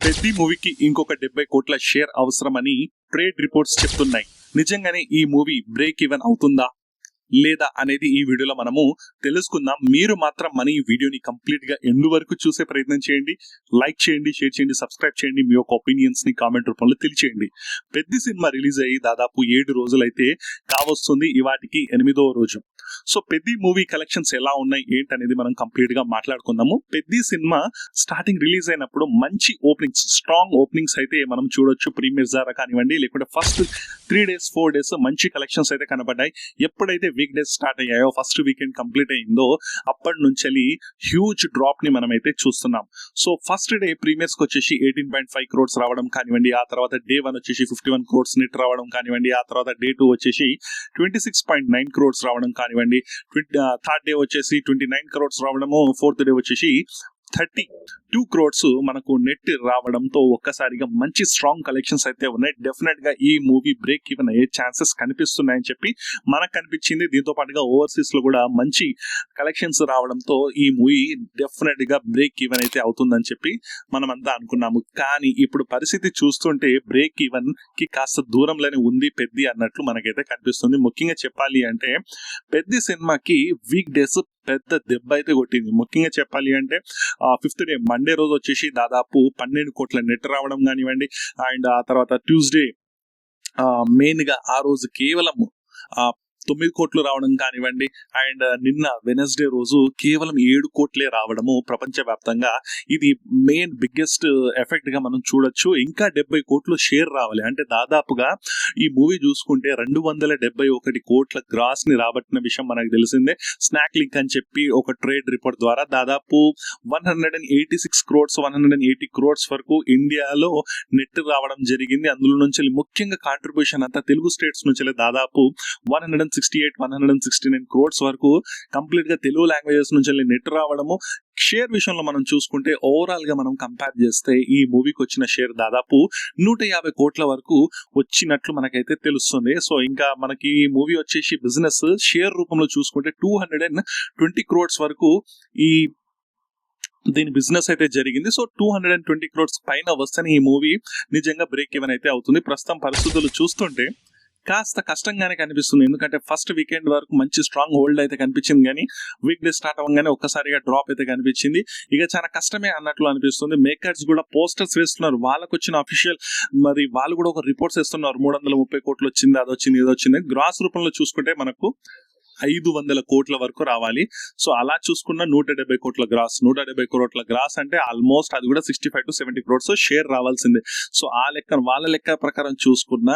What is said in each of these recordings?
పెద్ది మూవీకి ఇంకొక 70 కోట్ల షేర్ అవసరమని ట్రేడ్ రిపోర్ట్స్ చెప్తున్నాయి. నిజంగానే ఈ మూవీ బ్రేక్ ఈవెన్ అవుతుందా లేదా అనేది ఈ వీడియోలో మనము తెలుసుకుందాం. మీరు మాత్రం మన ఈ వీడియోని కంప్లీట్ గా ఎండు వరకు చూసే ప్రయత్నం చేయండి. లైక్ చేయండి, షేర్ చేయండి, సబ్స్క్రైబ్ చేయండి. మీ యొక్క ఒపీనియన్స్ ని కామెంట్ రూపంలో తెలియచేయండి. పెద్ది సినిమా రిలీజ్ అయ్యి దాదాపు 7 రోజులైతే కావస్తుంది. ఇవాటికి 8వ రోజు. సో పెద్ది మూవీ కలెక్షన్స్ ఎలా ఉన్నాయి ఏంటనేది మనం కంప్లీట్ గా మాట్లాడుకుందాము. పెద్ది సినిమా స్టార్టింగ్ రిలీజ్ అయినప్పుడు మంచి ఓపెనింగ్స్, స్ట్రాంగ్ ఓపెనింగ్స్ అయితే మనం చూడొచ్చు. ప్రీమియర్ జారా కానివ్వండి, లేకుంటే ఫస్ట్ 3 days 4 days మంచి కలెక్షన్స్ అయితే కనబడ్డాయి. ఎప్పుడైతే వీక్ డేస్ స్టార్ట్ అయ్యాయో, ఫస్ట్ వీకెండ్ కంప్లీట్ అయిందో అప్పటి నుంచి హ్యూజ్ డ్రాప్ ని మనం అయితే చూస్తున్నాం. సో ఫస్ట్ డే ప్రీమియర్స్ కి వచ్చేసి 18.5 crores రావడం కానివ్వండి, ఆ తర్వాత డే 1 వచ్చేసి 51 crores నెట్ రావడం కానివ్వండి, ఆ తర్వాత డే 2 వచ్చేసి 26.9 crores రావడం కానివ్వండి, థర్డ్ డే వచ్చేసి 29 crores రావడము, ఫోర్త్ డే వచ్చేసి 32 crores మనకు నెట్ రావడంతో ఒక్కసారిగా మంచి స్ట్రాంగ్ కలెక్షన్స్ అయితే ఉన్నాయి. డెఫినెట్ గా ఈ మూవీ బ్రేక్ ఈవెన్ అయ్యే ఛాన్సెస్ కనిపిస్తున్నాయని చెప్పి మనకు కనిపించింది. దీంతో పాటుగా ఓవర్సీస్ లో కూడా మంచి కలెక్షన్స్ రావడంతో ఈ మూవీ డెఫినెట్ గా బ్రేక్ ఈవెన్ అయితే అవుతుందని చెప్పి మనమంతా అనుకున్నాము. కానీ ఇప్పుడు పరిస్థితి చూస్తుంటే బ్రేక్ ఈవెన్ కి కాస్త దూరంలోనే ఉంది పెద్ది అన్నట్లు మనకైతే కనిపిస్తుంది. ముఖ్యంగా చెప్పాలి అంటే పెద్ది సినిమాకి వీక్ డేస్ పెద్ద దెబ్బ అయితే కొట్టింది. ముఖ్యంగా చెప్పాలి అంటే 5th డే మండే రోజు వచ్చేసి దాదాపు 12 కోట్ల నెట్ రావడం కానివ్వండి, అండ్ ఆ తర్వాత ట్యూస్డే మెయిన్ గా ఆ రోజు కేవలం 9 కోట్లు రావడం కానివ్వండి, అండ్ నిన్న వెనస్డే రోజు కేవలం 7 కోట్లే రావడము ప్రపంచవ్యాప్తంగా ఇది మెయిన్ బిగ్గెస్ట్ ఎఫెక్ట్ గా మనం చూడొచ్చు. ఇంకా 70 కోట్లు షేర్ రావాలి అంటే దాదాపుగా ఈ మూవీ చూసుకుంటే 271 కోట్ల గ్రాస్ ని రాబట్టిన విషయం మనకు తెలిసిందే. స్నాక్ లింక్ అని చెప్పి ఒక ట్రేడ్ రిపోర్ట్ ద్వారా దాదాపు 186 crores 180 crores వరకు ఇండియాలో నెట్ రావడం జరిగింది. అందులో నుంచి ముఖ్యంగా కాంట్రిబ్యూషన్ అంతా తెలుగు స్టేట్స్ నుంచి దాదాపు 169 crores వరకు కంప్లీట్ గా తెలుగు లాంగ్వేజెస్ నుంచి నెట్ రావడము. షేర్ విషయంలో మనం చూసుకుంటే ఓవరాల్ గా మనం కంపేర్ చేస్తే ఈ మూవీకి వచ్చిన షేర్ దాదాపు 150 కోట్ల వరకు వచ్చినట్లు మనకైతే తెలుస్తుంది. సో ఇంకా మనకి ఈ మూవీ వచ్చేసి బిజినెస్ షేర్ రూపంలో చూసుకుంటే 220 crores వరకు ఈ దీని బిజినెస్ అయితే జరిగింది. సో 220 crores పైన వస్తేనే ఈ మూవీ నిజంగా బ్రేక్ ఈవెన్ అయితే అవుతుంది. ప్రస్తుతం పరిస్థితులు చూస్తుంటే కాస్త కష్టంగానే కనిపిస్తుంది. ఎందుకంటే ఫస్ట్ వీకెండ్ వరకు మంచి స్ట్రాంగ్ హోల్డ్ అయితే కనిపించింది, కానీ వీక్ డే స్టార్ట్ అవ్వగానే ఒక్కసారిగా డ్రాప్ అయితే కనిపించింది. ఇక చాలా కష్టమే అన్నట్లు అనిపిస్తుంది. మేకర్స్ కూడా పోస్టర్స్ వేస్తున్నారు, వాళ్ళకు వచ్చిన అఫీషియల్ మరి వాళ్ళు కూడా ఒక రిపోర్ట్స్ ఇస్తున్నారు. 330 కోట్లు వచ్చింది, అది వచ్చింది, ఇది వచ్చింది. గ్రాస్ రూపంలో చూసుకుంటే మనకు 500 కోట్ల వరకు రావాలి. సో అలా చూసుకున్న 170 కోట్ల గ్రాస్, 170 కోట్ల గ్రాస్ అంటే ఆల్మోస్ట్ అది కూడా 65 to 70 crores షేర్ రావాల్సిందే. సో ఆ లెక్క వాళ్ళ లెక్క ప్రకారం చూసుకున్న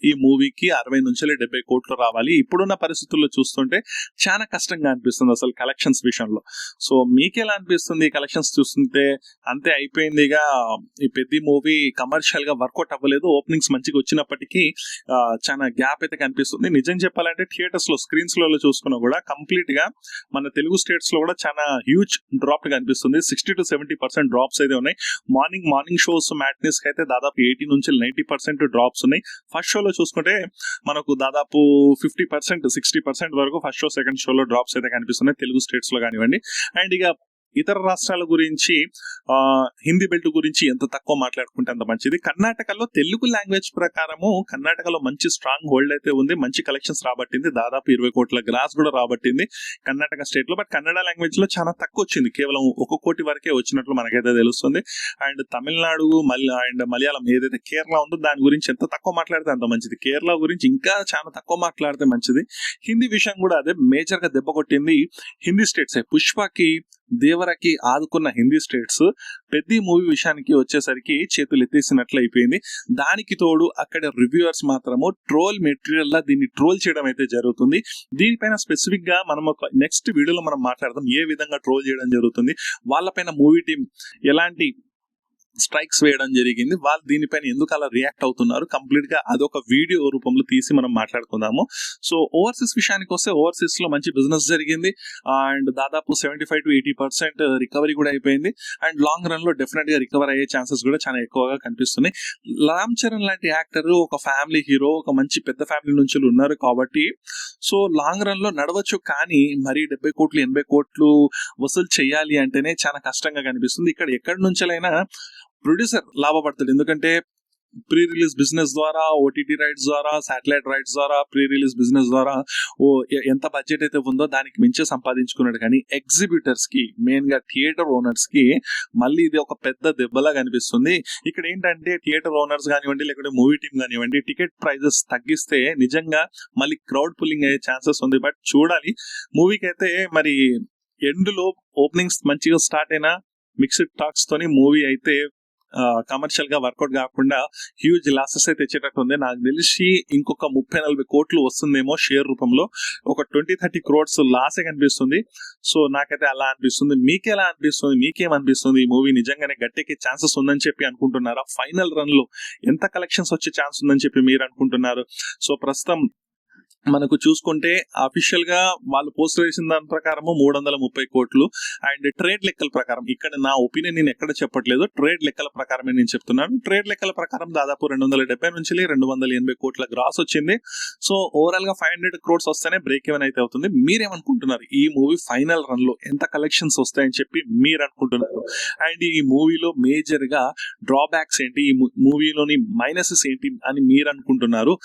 ఈ మూవీకి 60 నుంచి 70 కోట్లు రావాలి. ఇప్పుడున్న పరిస్థితుల్లో చూస్తుంటే చాలా కష్టంగా అనిపిస్తుంది అసలు కలెక్షన్స్ విషయంలో. సో మీకెలా అనిపిస్తుంది కలెక్షన్స్ చూస్తుంటే? అంతే అయిపోయిందిగా ఈ పెద్ద మూవీ కమర్షియల్ గా వర్కౌట్ అవ్వలేదు. ఓపెనింగ్స్ మంచిగా వచ్చినప్పటికీ చాలా గ్యాప్ అయితే కనిపిస్తుంది. నిజం చెప్పాలంటే థియేటర్స్ లో స్క్రీన్స్ లో చూసుకున్నా కూడా కంప్లీట్ గా మన తెలుగు స్టేట్స్ లో కూడా చాలా హ్యూజ్ డ్రాప్ కనిపిస్తుంది. 60 to 70% డ్రాప్స్ అయితే ఉన్నాయి. మార్నింగ్ షోస్ మ్యాట్నీస్ కి అయితే దాదాపు 80 నుంచి 90% డ్రాప్స్ ఉన్నాయి. ఫస్ట్ షోలో చూసుకుంటే మనకు దాదాపు 50% 60% వరకు ఫస్ట్ షో సెకండ్ షోలో డ్రాప్స్ అయితే కనిపిస్తున్నాయి తెలుగు స్టేట్స్ లో కానివ్వండి. అండ్ ఇక ఇతర రాష్ట్రాల గురించి హిందీ బెల్ట్ గురించి ఎంత తక్కువ మాట్లాడుకుంటే అంత మంచిది. కర్ణాటకలో తెలుగు లాంగ్వేజ్ ప్రకారము కర్ణాటకలో మంచి స్ట్రాంగ్ హోల్డ్ అయితే ఉంది, మంచి కలెక్షన్స్ రాబట్టింది. దాదాపు 20 కోట్ల గ్రాస్ కూడా రాబట్టింది కర్ణాటక స్టేట్ లో. బట్ కన్నడ లాంగ్వేజ్ లో చాలా తక్కువ వచ్చింది, కేవలం 1 కోటి వరకే వచ్చినట్లు మనకైతే తెలుస్తుంది. అండ్ తమిళనాడు అండ్ మలయాళం ఏదైతే కేరళ ఉందో దాని గురించి ఎంత తక్కువ మాట్లాడితే అంత మంచిది. కేరళ గురించి ఇంకా చాలా తక్కువ మాట్లాడితే మంచిది. హిందీ విషయం కూడా అదే మేజర్ గా దెబ్బ కొట్టింది హిందీ స్టేట్స్. పుష్పకి దేవరకి ఆదుకున్న హిందీ స్టేట్స్ పెద్ద మూవీ విషయానికి వచ్చేసరికి చేతులు ఎత్తేసినట్లు అయిపోయింది. దానికి తోడు అక్కడ రివ్యూవర్స్ మాత్రము ట్రోల్ మెటీరియల్ లా దీన్ని ట్రోల్ చేయడం అయితే జరుగుతుంది. దీనిపైన స్పెసిఫిక్ గా మనం ఒక నెక్స్ట్ వీడియోలో మనం మాట్లాడదాం ఏ విధంగా ట్రోల్ చేయడం జరుగుతుంది, వాళ్ళపైన మూవీ టీం ఎలాంటి స్ట్రైక్స్ వేయడం జరిగింది, వాళ్ళు దీనిపైన ఎందుకు అలా రియాక్ట్ అవుతున్నారు, కంప్లీట్ గా అదొక వీడియో రూపంలో తీసి మనం మాట్లాడుకుందాము. సో ఓవర్సీస్ విషయానికి వస్తే ఓవర్సీస్ లో మంచి బిజినెస్ జరిగింది అండ్ దాదాపు 75 to 80% రికవరీ కూడా అయిపోయింది. అండ్ లాంగ్ రన్ లో డెఫినెట్ గా రికవర్ అయ్యే ఛాన్సెస్ కూడా చాలా ఎక్కువగా కనిపిస్తున్నాయి. రామ్ చరణ్ లాంటి యాక్టర్ ఒక ఫ్యామిలీ హీరో, ఒక మంచి పెద్ద ఫ్యామిలీ నుంచి ఉన్నారు కాబట్టి సో లాంగ్ రన్ లో నడవచ్చు. కానీ మరి 70 కోట్లు 80 కోట్లు వసూలు చేయాలి అంటేనే చాలా కష్టంగా కనిపిస్తుంది. ఇక్కడ ఎక్కడి నుంచైనా ప్రొడ్యూసర్ లాభపడతాడు. ఎందుకంటే ప్రీ రిలీజ్ బిజినెస్ ద్వారా, ఓటీటీ రైట్స్ ద్వారా, శాటిలైట్ రైట్స్ ద్వారా, ప్రీ రిలీజ్ బిజినెస్ ద్వారా ఎంత బడ్జెట్ అయితే ఉందో దానికి మించే సంపాదించుకున్నాడు. కానీ ఎగ్జిబ్యూటర్స్ కి, మెయిన్ గా థియేటర్ ఓనర్స్ కి మళ్ళీ ఇది ఒక పెద్ద దెబ్బలా కనిపిస్తుంది. ఇక్కడ ఏంటంటే థియేటర్ ఓనర్స్ కానివ్వండి, లేకపోతే మూవీ టీమ్ కానివ్వండి, టికెట్ ప్రైజెస్ తగ్గిస్తే నిజంగా మళ్ళీ క్రౌడ్ పుల్లింగ్ అయ్యే ఛాన్సెస్ ఉంది. బట్ చూడాలి. మూవీకి అయితే మరి ఎండ్ లో ఓపెనింగ్స్ మంచిగా స్టార్ట్ అయినా మిక్స్డ్ టాక్స్ తోని మూవీ అయితే కమర్షియల్ గా వర్కౌట్ కాకుండా హ్యూజ్ లాసెస్ అయితే తెచ్చేటట్టు ఉంది. నాకు తెలిసి ఇంకొక 30-40 కోట్లు వస్తుందేమో షేర్ రూపంలో. ఒక 20-30 crores లాసే కనిపిస్తుంది. సో నాకైతే అలా అనిపిస్తుంది. మీకెలా అనిపిస్తుంది? మీకేమనిపిస్తుంది? ఈ మూవీ నిజంగానే గట్టెక్కే ఛాన్సెస్ ఉందని చెప్పి అనుకుంటున్నారా? ఫైనల్ రన్ లో ఎంత కలెక్షన్స్ వచ్చే ఛాన్స్ ఉందని చెప్పి మీరు అనుకుంటున్నారు? సో ప్రస్తుతం మనకు చూసుకుంటే అఫీషియల్ గా వాళ్ళు పోస్ట్ చేసిన దాని ప్రకారం 330 కోట్లు. అండ్ ట్రేడ్ లెక్కల ప్రకారం, ఇక్కడ నా ఒపీనియన్ నేను ఎక్కడ చెప్పట్లేదు, ట్రేడ్ లెక్కల ప్రకారమే నేను చెప్తున్నాను. ట్రేడ్ లెక్కల ప్రకారం దాదాపు 270 నుంచి 280 కోట్ల గ్రాస్ వచ్చింది. సో ఓవరాల్ గా 500 crores వస్తేనే బ్రేక్ ఈవెన్ అయితే అవుతుంది. మీరేమనుకుంటున్నారు? ఈ మూవీ ఫైనల్ రన్ లో ఎంత కలెక్షన్స్ వస్తాయని చెప్పి మీరు అనుకుంటున్నారు? అండ్ ఈ మూవీలో మేజర్ గా డ్రాబ్యాక్స్ ఏంటి, ఈ మూవీలోని మైనసెస్ ఏంటి అని మీరు అనుకుంటున్నారు?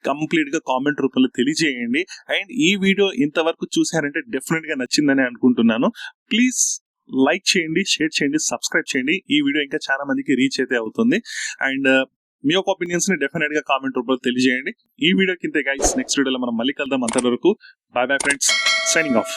కంప్లీట్ గా కామెంట్ రూపంలో తెలియజేయండి. అండ్ ఈ వీడియో ఇంతవరకు చూసారంటే డెఫినెట్ గా నచ్చిందని అనుకుంటున్నాను. ప్లీజ్ లైక్ చేయండి, షేర్ చేయండి, సబ్స్క్రైబ్ చేయండి. ఈ వీడియో ఇంకా చాలా మందికి రీచ్ అయితే అవుతుంది. అండ్ మీ యొక్క ఒపీనియన్స్ ని డెఫినెట్ గా కామెంట్ రూపంలో తెలియజేయండి. ఈ వీడియో కింద గైస్ నెక్స్ట్ వీడియోలో మనం మళ్ళీ కలుద్దాం. అంతవరకు bye bye friends, signing of.